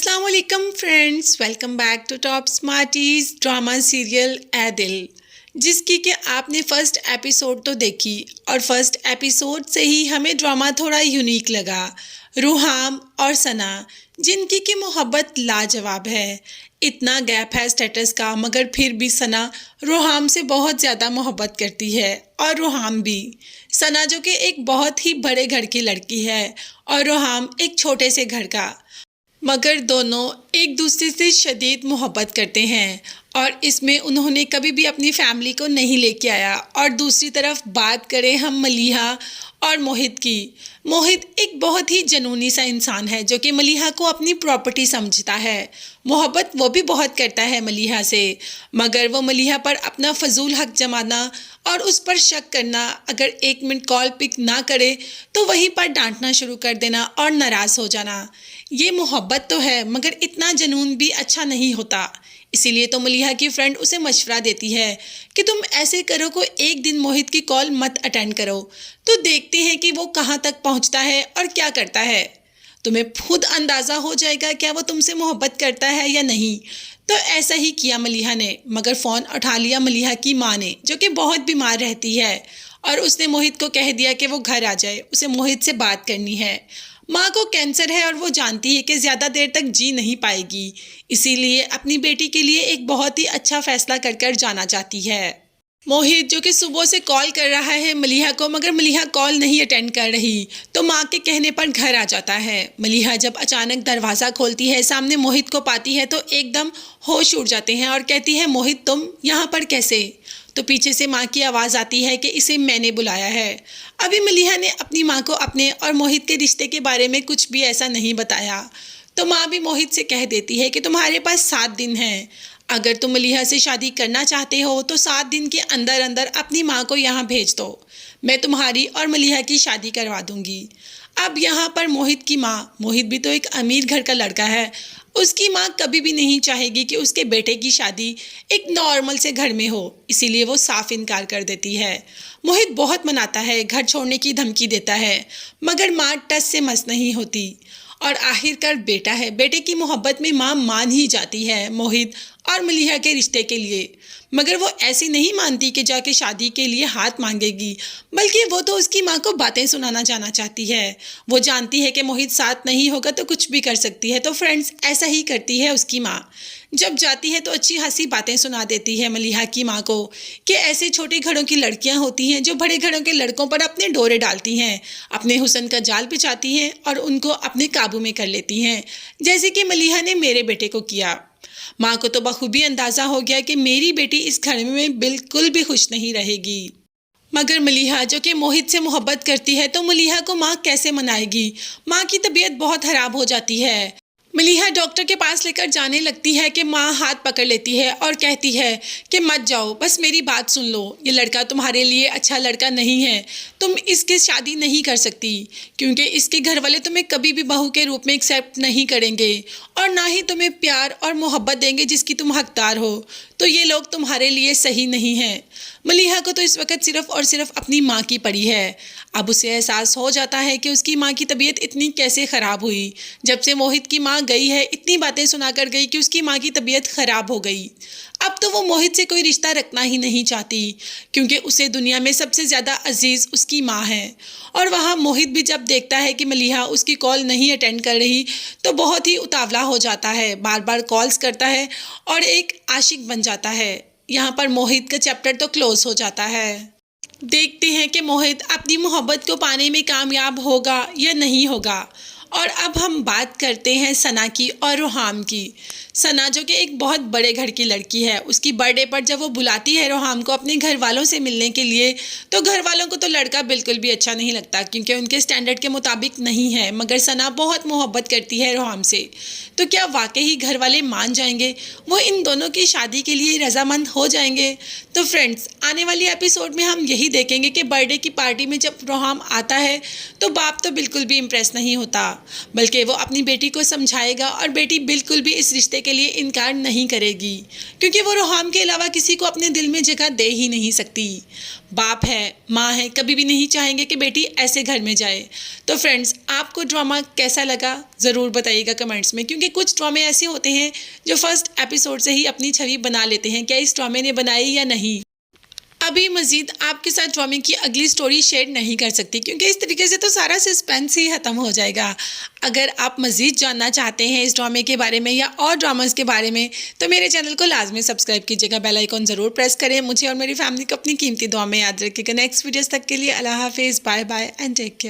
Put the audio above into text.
अस्सलाम वालेकुम friends, welcome back to top smarties drama serial Ae Dil, जिसकी कि आपने फर्स्ट एपिसोड तो देखी और फर्स्ट एपिसोड से ही हमें ड्रामा थोड़ा यूनिक लगा। रूहाम और सना, जिनकी की मोहब्बत लाजवाब है। इतना गैप है स्टेटस का, मगर फिर भी सना रूहाम से बहुत ज़्यादा मोहब्बत करती है और रूहाम भी। सना जो कि एक बहुत ही बड़े घर की लड़की है और रूहाम एक छोटे से घर का, मगर दोनों एक दूसरे से शदीद मोहब्बत करते हैं और इसमें उन्होंने कभी भी अपनी फैमिली को नहीं लेके आया। और दूसरी तरफ बात करें हम मलीहा और मोहित की, मोहित एक बहुत ही जनूनी सा इंसान है जो कि मलीहा को अपनी प्रॉपर्टी समझता है। मोहब्बत वो भी बहुत करता है मलीहा से, मगर वो मलीहा पर अपना फजूल हक जमाना और उस पर शक करना, अगर 1 मिनट कॉल पिक ना करे तो वहीं पर डांटना शुरू कर देना और नाराज़ हो जाना। ये मोहब्बत तो है मगर इतना जनून भी अच्छा नहीं होता। इसीलिए तो मलीहा की फ्रेंड उसे मशवरा देती है कि तुम ऐसे करो को एक दिन मोहित की कॉल मत अटेंड करो, तो देखते हैं कि वो कहाँ तक पहुँचता है और क्या करता है। तुम्हें खुद अंदाज़ा हो जाएगा क्या वो तुमसे मोहब्बत करता है या नहीं। तो ऐसा ही किया मलीहा ने, मगर फ़ोन उठा लिया मलीहा की माँ ने, जो कि बहुत बीमार रहती है, और उसने मोहित को कह दिया कि वो घर आ जाए, उसे मोहित से बात करनी है। माँ को कैंसर है और वो जानती है कि ज़्यादा देर तक जी नहीं पाएगी, इसीलिए अपनी बेटी के लिए एक बहुत ही अच्छा फैसला कर कर जाना चाहती है। मोहित जो कि सुबह से कॉल कर रहा है मलीहा को, मगर मलीहा कॉल नहीं अटेंड कर रही, तो माँ के कहने पर घर आ जाता है। मलीहा जब अचानक दरवाज़ा खोलती है, सामने मोहित को पाती है तो एकदम होश उड़ जाते हैं और कहती है, मोहित तुम यहाँ पर कैसे। तो पीछे से माँ की आवाज़ आती है कि इसे मैंने बुलाया है। अभी मलीहा ने अपनी माँ को अपने और मोहित के रिश्ते के बारे में कुछ भी ऐसा नहीं बताया, तो माँ भी मोहित से कह देती है कि तुम्हारे पास 7 दिन हैं। अगर तुम मलीहा से शादी करना चाहते हो तो 7 दिन के अंदर अंदर अपनी माँ को यहाँ भेज दो, मैं तुम्हारी और मलीहा की शादी करवा दूंगी। अब यहाँ पर मोहित की माँ, मोहित भी तो एक अमीर घर का लड़का है, उसकी माँ कभी भी नहीं चाहेगी कि उसके बेटे की शादी एक नॉर्मल से घर में हो, इसीलिए वो साफ इनकार कर देती है। मोहित बहुत मनाता है, घर छोड़ने की धमकी देता है, मगर माँ टस से मस नहीं होती और आखिरकार बेटा है, बेटे की मोहब्बत में माँ मान ही जाती है मोहित और मलीहा के रिश्ते के लिए। मगर वो ऐसी नहीं मानती कि जाके शादी के लिए हाथ मांगेगी, बल्कि वो तो उसकी माँ को बातें सुनाना जाना चाहती है। वो जानती है कि मोहित साथ नहीं होगा तो कुछ भी कर सकती है, तो फ्रेंड्स ऐसा ही करती है उसकी माँ। जब जाती है तो अच्छी हंसी बातें सुना देती है मलीहा की माँ को कि ऐसे छोटे घरों की लड़कियाँ होती हैं जो बड़े घरों के लड़कों पर अपने डोरे डालती हैं, अपने हुस्न का जाल बिछाती हैं और उनको अपने काबू में कर लेती हैं, जैसे कि मलीहा ने मेरे बेटे को किया। माँ को तो बखूबी अंदाज़ा हो गया कि मेरी बेटी इस घर में बिल्कुल भी खुश नहीं रहेगी। मगर मलीहा जो कि मोहित से मोहब्बत करती है, तो मलीहा को माँ कैसे मनाएगी। माँ की तबीयत बहुत ख़राब हो जाती है। मलीहा डॉक्टर के पास लेकर जाने लगती है कि माँ हाथ पकड़ लेती है और कहती है कि मत जाओ, बस मेरी बात सुन लो, ये लड़का तुम्हारे लिए अच्छा लड़का नहीं है, तुम इसके शादी नहीं कर सकती, क्योंकि इसके घर वाले तुम्हें कभी भी बहू के रूप में एक्सेप्ट नहीं करेंगे और ना ही तुम्हें प्यार और मोहब्बत देंगे जिसकी तुम हकदार हो, तो ये लोग तुम्हारे लिए सही नहीं हैं। मलीहा को तो इस वक्त सिर्फ़ और सिर्फ अपनी माँ की पड़ी है। अब उसे एहसास हो जाता है कि उसकी माँ की तबीयत इतनी कैसे ख़राब हुई। जब से मोहित की माँ गई है, इतनी बातें सुनाकर गई कि उसकी माँ की तबीयत ख़राब हो गई। अब तो वो मोहित से कोई रिश्ता रखना ही नहीं चाहती, क्योंकि उसे दुनिया में सबसे ज़्यादा अजीज़ उसकी माँ है। और वहाँ मोहित भी जब देखता है कि मलीहा उसकी कॉल नहीं अटेंड कर रही, तो बहुत ही उतावला हो जाता है, बार बार कॉल्स करता है और एक आशिक बन जाता है। यहाँ पर मोहित का चैप्टर तो क्लोज हो जाता है। देखते हैं कि मोहित अपनी मोहब्बत को पाने में कामयाब होगा या नहीं होगा। और अब हम बात करते हैं सना की और रूहाम की। सना जो कि एक बहुत बड़े घर की लड़की है, उसकी बर्थडे पर जब वो बुलाती है रूहाम को अपने घर वालों से मिलने के लिए, तो घर वालों को तो लड़का बिल्कुल भी अच्छा नहीं लगता, क्योंकि उनके स्टैंडर्ड के मुताबिक नहीं है। मगर सना बहुत मोहब्बत करती है रूहाम से, तो क्या वाकई ही घर वाले मान जाएंगे, वो इन दोनों की शादी के लिए रजामंद हो जाएंगे। तो फ्रेंड्स आने वाली एपिसोड में हम यही देखेंगे कि बर्थडे की पार्टी में जब रूहाम आता है तो बाप तो बिल्कुल भी इम्प्रेस नहीं होता, बल्कि वो अपनी बेटी को समझाएगा और बेटी बिल्कुल भी इस रिश्ते के लिए इनकार नहीं करेगी, क्योंकि वो रोहाम के अलावा किसी को अपने दिल में जगह दे ही नहीं सकती। बाप है, माँ है, कभी भी नहीं चाहेंगे कि बेटी ऐसे घर में जाए। तो फ्रेंड्स, आपको ड्रामा कैसा लगा ज़रूर बताइएगा कमेंट्स में, क्योंकि कुछ ड्रामे ऐसे होते हैं जो फर्स्ट एपिसोड से ही अपनी छवि बना लेते हैं। क्या इस ड्रामे ने बनाई या नहीं? अभी मज़ीद आपके साथ ड्रामे की अगली स्टोरी शेयर नहीं कर सकती, क्योंकि इस तरीके से तो सारा सस्पेंस ही ख़त्म हो जाएगा। अगर आप मज़ीद जानना चाहते हैं इस ड्रामे के बारे में या और ड्रामास के बारे में, तो मेरे चैनल को लाजमी सब्सक्राइब कीजिएगा, बेल आइकॉन ज़रूर प्रेस करें। मुझे और मेरी फैमिली को अपनी कीमती दुआ में याद रखिएगा। नेक्स्ट वीडियोस तक के लिए अल्लाह हाफिज़, bye bye and take care.